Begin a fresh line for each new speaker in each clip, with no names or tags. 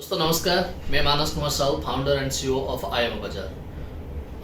दोस्तों नमस्कार, मैं Manas Kumar Sahu, founder and CEO of IMO Bazaar.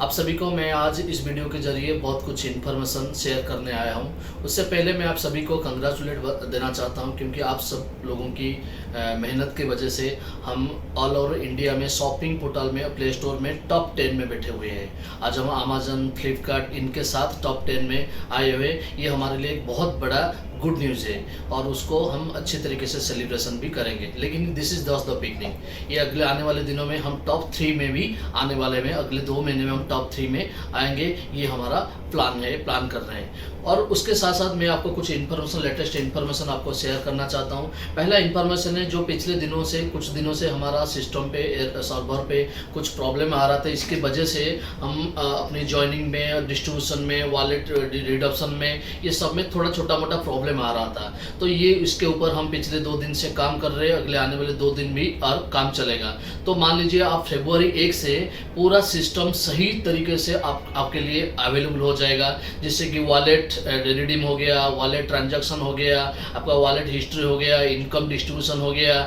आप सभी को मैं आज इस वीडियो के जरिए बहुत कुछ इन्फॉर्मेशन शेयर करने आया हूं। उससे पहले मैं आप सभी को कंग्रेचुलेट देना चाहता हूं, क्योंकि आप सब लोगों की मेहनत की वजह से हम ऑल ओवर इंडिया में शॉपिंग पोर्टल में, प्ले स्टोर में टॉप 10 में बैठे हुए हैं। आज हम अमेजन, फ्लिपकार्ट इनके साथ टॉप 10 में आए हुए। ये हमारे लिए एक बहुत बड़ा गुड न्यूज़ है और उसको हम अच्छे तरीके से सेलिब्रेशन भी करेंगे। लेकिन this is just the beginning. ये अगले आने वाले दिनों में हम टॉप 3 में भी आने वाले में, अगले 2 महीने में हम टॉप 3 में आएंगे। ये हमारा प्लान कर रहे हैं। और उसके साथ साथ मैं आपको कुछ इन्फॉर्मेशन, लेटेस्ट इन्फॉर्मेशन आपको शेयर करना चाहता हूँ। पहला इन्फॉर्मेशन है जो पिछले दिनों से, कुछ दिनों से हमारा सिस्टम पे, सर्वर पे कुछ प्रॉब्लम आ रहा था। इसकी वजह से हम अपनी ज्वाइनिंग में, डिस्ट्रीब्यूशन में, वॉलेट रिडम्पशन में, ये सब में थोड़ा छोटा मोटा प्रॉब्लम आ रहा था। तो ये इसके ऊपर हम पिछले 2 दिन से काम कर रहे हैं। अगले आने वाले 2 दिन भी और काम चलेगा। तो मान लीजिए आप फरवरी 1 से पूरा सिस्टम सही तरीके से आपके लिए अवेलेबल हो जाएगा। जिससे कि वॉलेट रिडीम हो गया, वॉलेट ट्रांजैक्शन हो गया, आपका वॉलेट हिस्ट्री हो गया, इनकम डिस्ट्रीब्यूशन हो गया,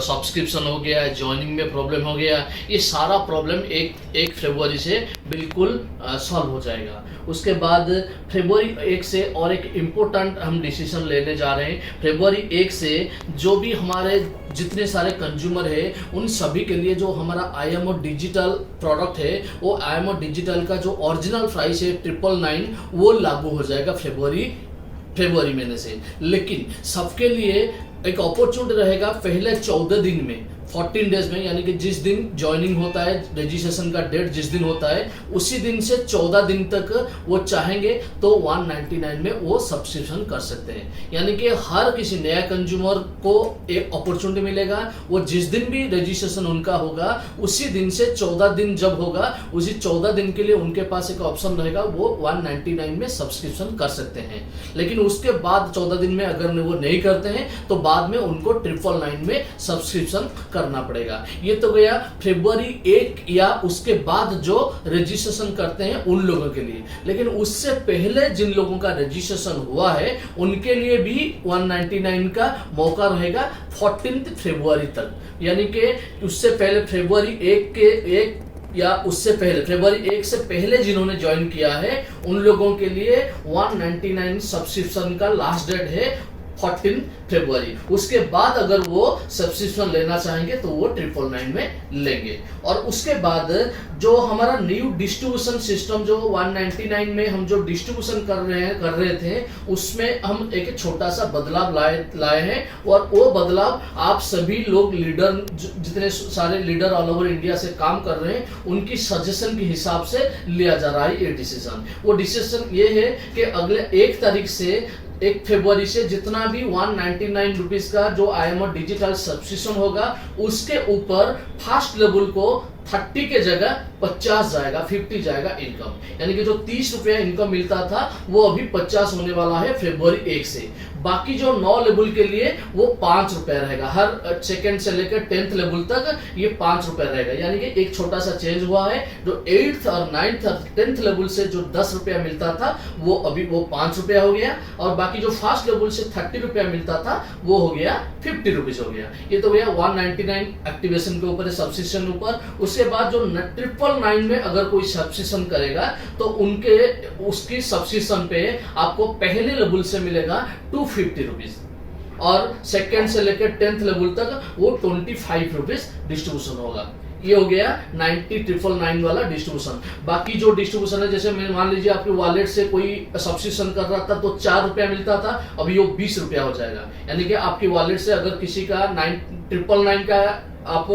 सब्सक्रिप्शन हो गया, ज्वाइनिंग में प्रॉब्लम हो गया। ये सारा प्रॉब्लम एक फरवरी से बिल्कुल सॉल्व हो जाएगा। उसके बाद फरवरी 1 से और एक इम्पोर्टेंट हम डिसीजन लेने जा रहे हैं। फरवरी 1 से जो भी हमारे जितने सारे कंज्यूमर है, उन सभी के लिए जो हमारा आईएमओ डिजिटल प्रोडक्ट है, वो आईएमओ डिजिटल का जो ओरिजिनल प्राइस है 999, वो लागू हो जाएगा फरवरी महीने से। लेकिन सबके लिए एक अपॉर्चुनिटी रहेगा पहले 14 दिन में, 14 डेज में, यानी कि जिस दिन ज्वाइनिंग होता है, रजिस्ट्रेशन का डेट जिस दिन होता है, उसी दिन से 14 दिन तक वो चाहेंगे तो 199 में वो सब्सक्रिप्शन कर सकते हैं। यानी कि हर किसी नया कंज्यूमर को एक अपॉर्चुनिटी मिलेगा। वो जिस दिन भी रजिस्ट्रेशन उनका होगा, उसी दिन से 14 दिन जब होगा, उसी 14 दिन के लिए उनके पास एक ऑप्शन रहेगा, वो 199 में सब्सक्रिप्शन कर सकते हैं। लेकिन उसके बाद 14 दिन में अगर वो नहीं करते हैं तो बाद में उनको 999 में सब्सक्रिप्शन करना पड़ेगा। ये तो गया फरवरी 1 या उसके बाद जो रजिस्ट्रेशन करते हैं उन लोगों के लिए। लेकिन उससे पहले जिन लोगों का रजिस्ट्रेशन हुआ है, उनके लिए भी 199 का मौका रहेगा 14 फरवरी तक। यानी कि उससे पहले फरवरी 1 या उससे पहले, फरवरी 1 से पहले जिन्होंने ज्वाइन किया है, उन लोगों के लिए 199 सब्सक्रिप्शन का लास्ट डेट है 14 फरवरी। उसके बाद अगर वो सब्सक्रिप्शन लेना चाहेंगे तो वो 999 में लेंगे। और उसके बाद जो हमारा न्यू डिस्ट्रीब्यूशन सिस्टम, जो 199 में हम जो डिस्ट्रीब्यूशन कर रहे थे, उसमें हम एक छोटा सा बदलाव लाए हैं। और वो बदलाव आप सभी लोग लीडर, जितने सारे लीडर ऑल ओवर इंडिया से काम कर रहे हैं, उनकी सजेशन के हिसाब से लिया जा रहा है ये डिसीजन। वो डिसीजन ये है कि अगले 1 तारीख से, 1 फरवरी से जितना भी 199 रुपीज का जो आईएमओ डिजिटल सब्सक्रिप्शन होगा, उसके ऊपर फर्स्ट लेवल को 30 के जगह 50 जाएगा, 50 जाएगा इनकम। यानी कि जो 30 रुपया इनकम मिलता था वो अभी 50 होने वाला है फरवरी 1 से। बाकी जो 9 लेवल के लिए वो 5 रुपया रहेगा। हर सेकंड से लेकर 10th लेवल तक ये 5 रुपया रहेगा। यानी कि एक छोटा सा चेंज हुआ है। जो 8th और 9th और 10th लेवल से जो 10 रुपया मिलता था, वो अभी वो 5 रुपया हो गया। और बाकी जो फर्स्ट लेवल से 30 रुपया मिलता था, वो हो गया 50 रुपीज हो गया। ये तो भैया 199 एक्टिवेशन के ऊपर, सब्सक्रिप्शन ऊपर। उसके बाद जो 999 में अगर कोई सब्सक्रिप्शन करेगा तो उसकी सब्सक्रिप्शन पे आपको पहले लेवल से मिलेगा 250 रुपीज, और सेकंड से लेकर 10th लेवल तक वो 25 रुपीज डिस्ट्रीब्यूशन होगा। ये हो गया 90999 वाला डिस्ट्रीब्यूशन। बाकी जो डिस्ट्रीब्यूशन है, जैसे मैं मान लीजिए आपके वॉलेट से कोई सब्सक्रिप्शन कर रहा था तो 4 रुपया मिलता था, अभी वो 20 रुपया हो जाएगा। यानी कि आपकी वॉलेट से अगर किसी का 999 का आप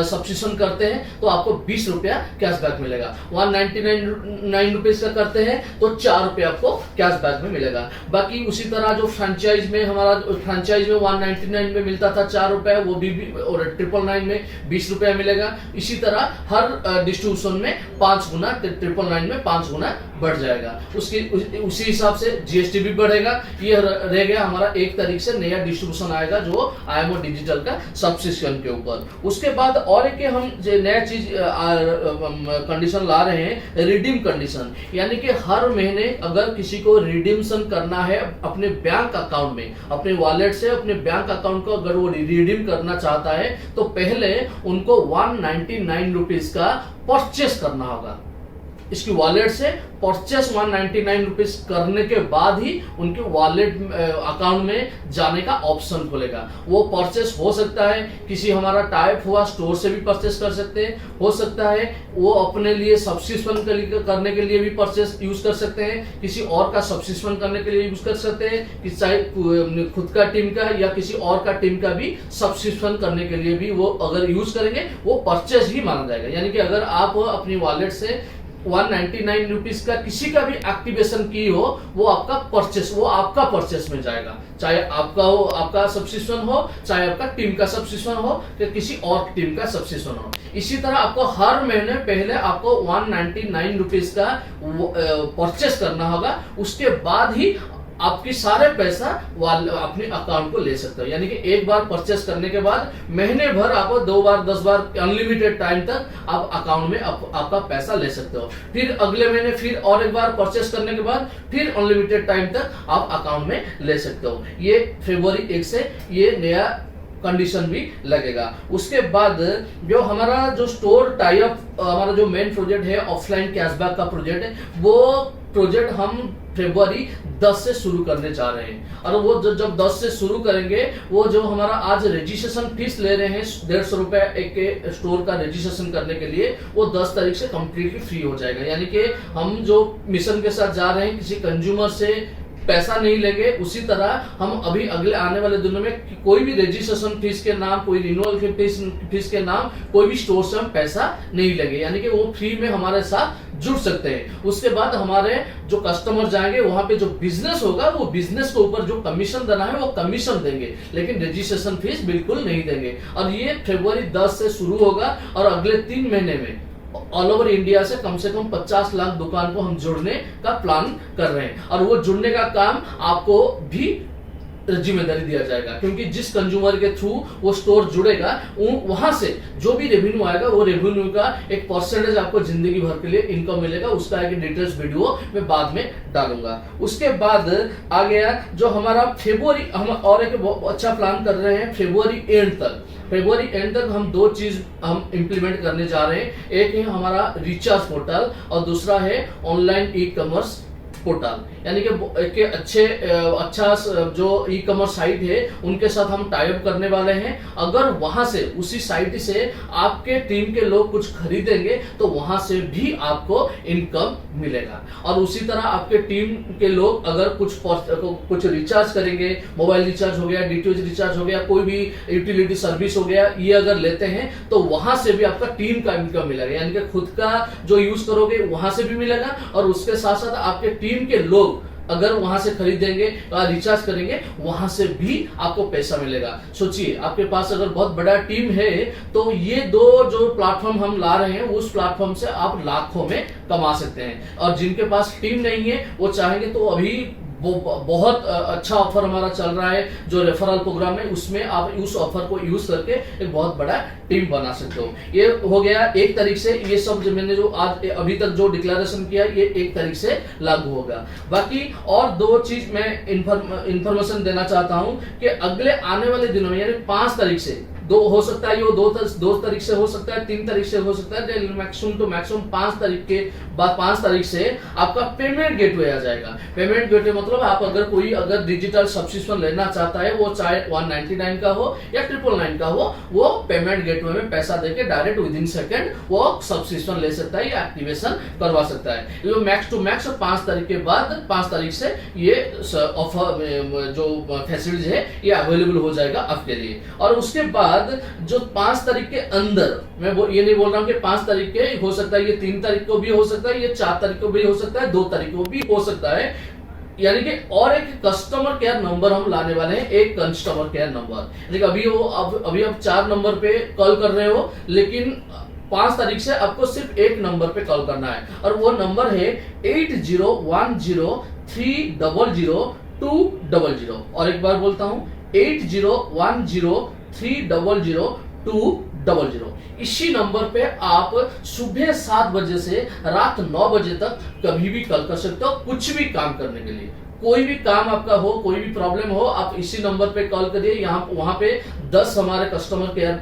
सब्सक्रिप्शन करते हैं तो आपको 20 रुपया कैशबैक मिलेगा। 199 रुपीज का करते हैं तो 4 रुपया आपको कैशबैक में मिलेगा। बाकी उसी तरह जो फ्रेंचाइज में, हमारा फ्रेंचाइज में 199 में मिलता था 4 रुपया, वो भी और 999 में 20 रुपया मिलेगा। इसी तरह हर डिस्ट्रीब्यूशन में 5 गुना, 999 में 5 गुना बढ़ जाएगा। उसी हिसाब से जीएसटी भी बढ़ेगा। ये रह गया हमारा एक तरीके से नया डिस्ट्रीब्यूशन आएगा जो आईएमओ डिजिटल का सब्सक्रिप्शन के ऊपर। उसके बाद और एक हम नया चीज कंडीशन ला रहे हैं, रिडीम कंडीशन, यानी कि हर महीने अगर किसी को रिडीम्शन करना है अपने बैंक अकाउंट में, अपने वॉलेट से अपने बैंक अकाउंट को अगर वो रिडीम करना चाहता है तो पहले उनको 199 रुपीज का परचेस करना होगा। इसकी वॉलेट से परचेस 199 रुपीज करने के बाद ही उनके वॉलेट अकाउंट में जाने का ऑप्शन खुलेगा। वो परचेस हो सकता है किसी हमारा टाइप हुआ स्टोर से भी परचेस कर सकते हैं, हो सकता है वो अपने लिए सब्सक्रिप्शन करने के लिए भी परचेस यूज कर सकते हैं, किसी और का सब्सक्रिप्शन करने के लिए यूज कर सकते हैं, कि चाहे खुद का टीम का या किसी और का टीम का भी सब्सक्रिप्शन करने के लिए भी वो अगर यूज करेंगे वो परचेस ही माना जाएगा। यानी कि अगर आप अपनी वॉलेट से 199 रुपीज का किसी का भी एक्टिवेशन की हो वो आपका परचेस में जाएगा, चाहे आपका हो, आपका सब्सक्रिप्शन हो, चाहे आपका टीम का सब्सक्रिप्शन हो या किसी और टीम का सब्सक्रिप्शन हो। इसी तरह आपको हर महीने पहले आपको 199 रुपीज का परचेस करना होगा, उसके बाद ही आपकी सारे पैसा अपने अकाउंट को ले सकते हो। यानी कि एक बार परचेस करने के बाद महीने भर आपको 2 बार 10 बार अनलिमिटेड टाइम तक आप अकाउंट में आपका पैसा ले सकते हो। फिर अगले महीने फिर और एक बार परचेस करने के बाद फिर अनलिमिटेड टाइम तक आप अकाउंट में ले सकते हो। ये फरवरी 1 से ये नया कंडीशन भी लगेगा। उसके बाद जो हमारा जो स्टोर टाई अप, हमारा जो मेन प्रोजेक्ट है ऑफलाइन कैशबैक का प्रोजेक्ट है, वो प्रोजेक्ट हम फरवरी 10 से शुरू करने जा रहे हैं। और वो जब 10 से शुरू करेंगे, वो जो हमारा आज रजिस्ट्रेशन फीस ले रहे हैं 150 रुपए एक स्टोर का रजिस्ट्रेशन करने के लिए, वो 10 तारीख से कंप्लीटली फ्री हो जाएगा। यानी कि हम जो मिशन के साथ जा रहे हैं, किसी कंज्यूमर से पैसा नहीं लेंगे, उसी तरह हम अभी अगले आने वाले दिनों में कोई भी रजिस्ट्रेशन फीस के नाम, कोई रिन्यूअल फीस के नाम कोई भी स्टोर से हम पैसा नहीं लेंगे। यानी कि वो फ्री में हमारे साथ जुड़ सकते हैं। उसके बाद हमारे जो कस्टमर जाएंगे वहां पे जो बिजनेस होगा, वो बिजनेस के ऊपर जो कमीशन देना है वो कमीशन देंगे, लेकिन रजिस्ट्रेशन फीस बिल्कुल नहीं देंगे। और ये फरवरी 10 से शुरू होगा और अगले 3 महीने में ऑल ओवर इंडिया से कम 50 लाख दुकान को हम जुड़ने का प्लान कर रहे हैं। और वो जुड़ने का काम आपको भी जिम्मेदारी दिया जाएगा, क्योंकि जिस कंज्यूमर के थ्रू वो स्टोर जुड़ेगा वहां से जो भी रेवेन्यू आएगा, वो रेवेन्यू का एक परसेंटेज आपको जिंदगी भर के लिए इनकम मिलेगा। उसका एक डिटेल्स वीडियो मैं बाद में डालूंगा। उसके बाद आ गया जो हमारा फरवरी, हम और एक अच्छा प्लान कर रहे हैं फरवरी एंड तक। फरवरी एंड तक हम 2 चीज हम इंप्लीमेंट करने जा रहे हैं। एक है हमारा रिचार्ज पोर्टल और दूसरा है ऑनलाइन ई कॉमर्स पोर्टल। यानी कि अच्छा जो ई कॉमर्स साइट है उनके साथ हम टाई अप करने वाले हैं। अगर वहां से, उसी साइट से आपके टीम के लोग कुछ खरीदेंगे तो वहां से भी आपको इनकम मिलेगा। और उसी तरह आपके टीम के लोग अगर कुछ रिचार्ज करेंगे, मोबाइल रिचार्ज हो गया, डीटीएच रिचार्ज हो गया, कोई भी यूटिलिटी सर्विस हो गया, ये अगर लेते हैं तो वहां से भी आपका टीम का इनकम मिलेगा। यानी कि खुद का जो यूज करोगे वहां से भी मिलेगा, और उसके साथ साथ आपके टीम के लोग अगर वहां से खरीदेंगे या रिचार्ज करेंगे वहां से भी आपको पैसा मिलेगा। सोचिए, आपके पास अगर बहुत बड़ा टीम है तो ये 2 जो प्लेटफॉर्म हम ला रहे हैं, उस प्लेटफॉर्म से आप लाखों में कमा सकते हैं। और जिनके पास टीम नहीं है वो चाहेंगे तो अभी वो बहुत अच्छा ऑफर हमारा चल रहा है जो रेफरल प्रोग्राम है, उसमें आप उस ऑफर को यूज करके एक बहुत बड़ा टीम बना सकते हो। ये हो गया 1 तारीख से। ये सब जो मैंने जो आज अभी तक जो डिक्लेरेशन किया ये 1 तारीख से लागू होगा। बाकी और 2 चीज मैं इंफॉर्मेशन देना चाहता हूं कि अगले आने वाले दिनों में, यानी 5 तारीख से, 2 हो सकता है, ये 2 तारीख से हो सकता है, 3 तारीख से हो सकता है, मैक्सिमम टू मैक्सिमम 5 तारीख के बाद 5 तारीख से आपका पेमेंट गेटवे आ जाएगा। पेमेंट गेटवे मतलब आप अगर डिजिटल सब्सक्रिप्शन लेना चाहता है, वो चाहे 199 का हो या 999 का हो, वो पेमेंट गेटवे में पैसा देके डायरेक्ट विदिन सेकंड वो सब्सक्रिप्शन ले सकता है या एक्टिवेशन करवा सकता है। ये मैक्स टू मैक्स 5 तारीख के बाद 5 तारीख से ये ऑफर जो फैसिलिटीज है ये अवेलेबल हो जाएगा आपके लिए। और उसके बाद जो 5 तारीख के अंदर, मैं ये नहीं बोल रहा हूं कि 5 तारीख के हो सकता है, ये 3 तारीख को भी हो सकता है, ये 4 तारीख को भी हो सकता है, 2 तारीख को भी हो सकता है। यानी कि और एक कस्टमर केयर नंबर हम लाने वाले हैं, एक कस्टमर केयर नंबर। अभी आप 4 नंबर पे कॉल कर रहे हो, लेकिन 5 तारीख से आपको सिर्फ एक नंबर पे कॉल करना है और वो नंबर है 8010300200। और एक बार बोलता हूं 8010300200। इसी नंबर पे आप सुबह 7 बजे से रात 9 बजे तक कभी भी कॉल कर सकते हो, कुछ भी काम करने के लिए। कोई भी काम आपका हो, कोई भी प्रॉब्लम हो, आप इसी नंबर पे कॉल करिए। यहाँ वहां पे 10 हमारे कस्टमर केयर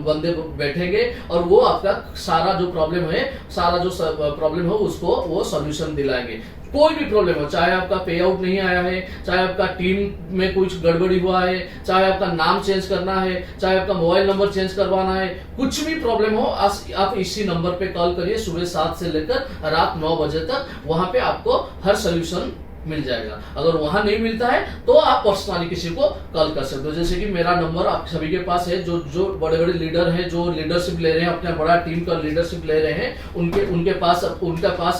बंदे बैठेंगे और वो आपका सारा जो प्रॉब्लम है, सारा जो प्रॉब्लम हो उसको वो सॉल्यूशन दिलाएंगे। कोई भी प्रॉब्लम हो, चाहे आपका पे आउट नहीं आया है, चाहे आपका टीम में कुछ गड़बड़ी हुआ है, चाहे आपका नाम चेंज करना है, चाहे आपका मोबाइल नंबर चेंज करवाना है, कुछ भी प्रॉब्लम हो, आप इसी नंबर पे कॉल करिए सुबह 7 से लेकर रात 9 बजे तक। वहां पे आपको हर सोल्यूशन मिल जाएगा। अगर वहां नहीं मिलता है तो आप पर्सनली किसी को कॉल कर सकते हो। जैसे कि मेरा नंबर आप सभी के पास है, जो बड़े बड़े लीडर हैं, जो लीडरशिप ले रहे हैं, अपना बड़ा टीम का लीडरशिप ले रहे हैं, उनके पास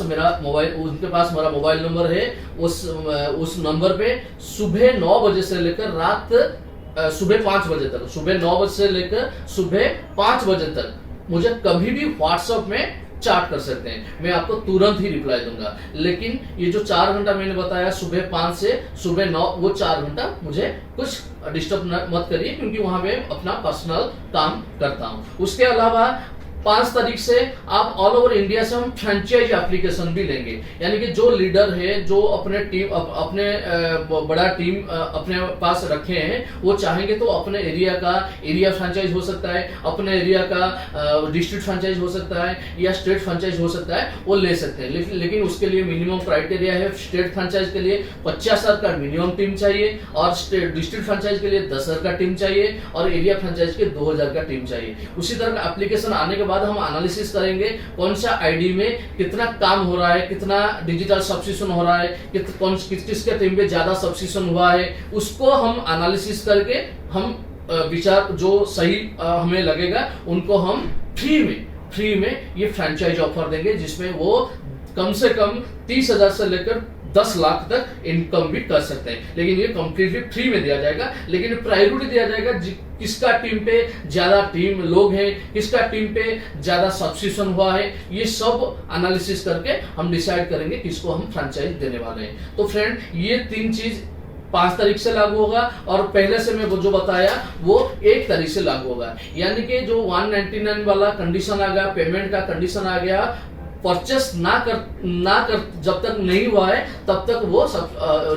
मेरा मोबाइल नंबर है। उस नंबर पे सुबह 9 बजे से लेकर रात सुबह 5 बजे तक, सुबह 9 बजे से लेकर सुबह 5 बजे तक मुझे कभी भी व्हाट्सएप में चैट कर सकते हैं। मैं आपको तुरंत ही रिप्लाई दूंगा। लेकिन ये जो 4 घंटा मैंने बताया सुबह 5 से सुबह 9, वो 4 घंटा मुझे कुछ डिस्टर्ब मत करिए, क्योंकि वहां मैं अपना पर्सनल काम करता हूं। उसके अलावा 5 तारीख से आप ऑल ओवर इंडिया से हम फ्रेंचाइज एप्लीकेशन भी लेंगे। यानी कि जो लीडर है, जो अपने बड़ा टीम अपने पास रखे हैं, वो चाहेंगे तो अपने एरिया फ्रेंचाइज हो सकता है, अपने एरिया का डिस्ट्रिक्ट फ्रेंचाइज हो सकता है, या स्टेट फ्रेंचाइज हो सकता है, वो ले सकते हैं। लेकिन उसके लिए मिनिमम क्राइटेरिया है। स्टेट फ्रेंचाइज के लिए 50,000 का मिनिमम टीम चाहिए, और डिस्ट्रिक्ट फ्रेंचाइज के लिए 10,000 का टीम चाहिए, और एरिया फ्रेंचाइज के 2,000 का टीम चाहिए। उसी तरह का एप्लीकेशन आने के बाद हम एनालिसिस करेंगे कौन सा आईडी में कितना काम हो रहा है, कितना डिजिटल सब्सक्रिप्शन हो रहा है, किसके टीम पे ज्यादा सब्सक्रिप्शन हुआ है, उसको हम एनालिसिस करके हम विचार जो सही हमें लगेगा उनको हम फ्री में ये फ्रेंचाइज ऑफर देंगे, जिसमें वो कम से कम 30,000 से लेकर 10 लाख तक इनकम भी कर सकते हैं। लेकिन ये कंप्लीटली फ्री में दिया जाएगा। लेकिन प्रायोरिटी दिया जाएगा किसका टीम पे ज्यादा टीम लोग हैं, किसका टीम पे ज्यादा सब्सक्रिप्शन हुआ है, ये सब एनालिसिस करके हम डिसाइड करेंगे किसको हम फ्रेंचाइज देने वाले हैं। तो फ्रेंड, ये 3 चीज 5 तारीख से लागू होगा, और पहले से मैं जो बताया वो 1 तारीख से लागू होगा। यानी कि जो 199 वाला कंडीशन आ गया, पेमेंट का कंडीशन आ गया, परचेस ना कर जब तक नहीं हुआ है तब तक वो सब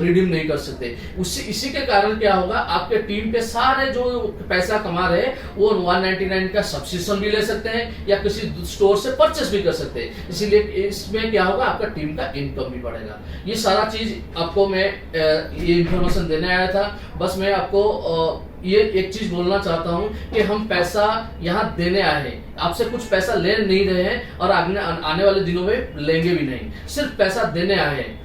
रिडीम नहीं कर सकते। इसी के कारण क्या होगा, आपके टीम पे सारे जो पैसा कमा रहे हैं वो 199 का सब्सक्रिप्शन भी ले सकते हैं, या किसी स्टोर से परचेस भी कर सकते हैं। इसीलिए इसमें क्या होगा, आपका टीम का इनकम भी बढ़ेगा। ये सारा चीज आपको मैं ये इंफॉर्मेशन देने आया था। बस मैं आपको ये एक चीज बोलना चाहता हूं कि हम पैसा यहाँ देने आए हैं, आपसे कुछ पैसा ले नहीं रहे हैं, और आने वाले दिनों में लेंगे भी नहीं, सिर्फ पैसा देने आए हैं।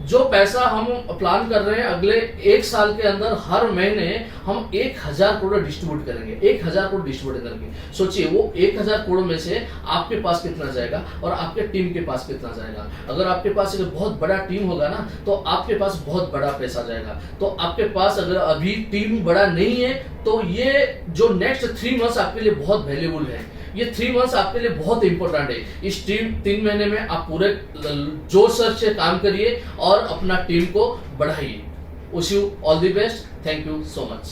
जो पैसा हम प्लान कर रहे हैं अगले 1 साल के अंदर हर महीने हम 1,000 करोड़ डिस्ट्रीब्यूट करेंगे। 1,000 करोड़ डिस्ट्रीब्यूट करके सोचिए, वो 1,000 करोड़ में से आपके पास कितना जाएगा और आपके टीम के पास कितना जाएगा। अगर आपके पास एक बहुत बड़ा टीम होगा ना, तो आपके पास बहुत बड़ा पैसा जाएगा। तो आपके पास अगर अभी टीम बड़ा नहीं है, तो ये जो नेक्स्ट 3 मंथ्स आपके लिए बहुत वैल्यूबल है। ये 3 मंथ्स आपके लिए बहुत इंपॉर्टेंट है। इस 3 महीने में आप पूरे जोश से काम करिए और अपना टीम को बढ़ाइए। Wish you all the best. Thank you so much.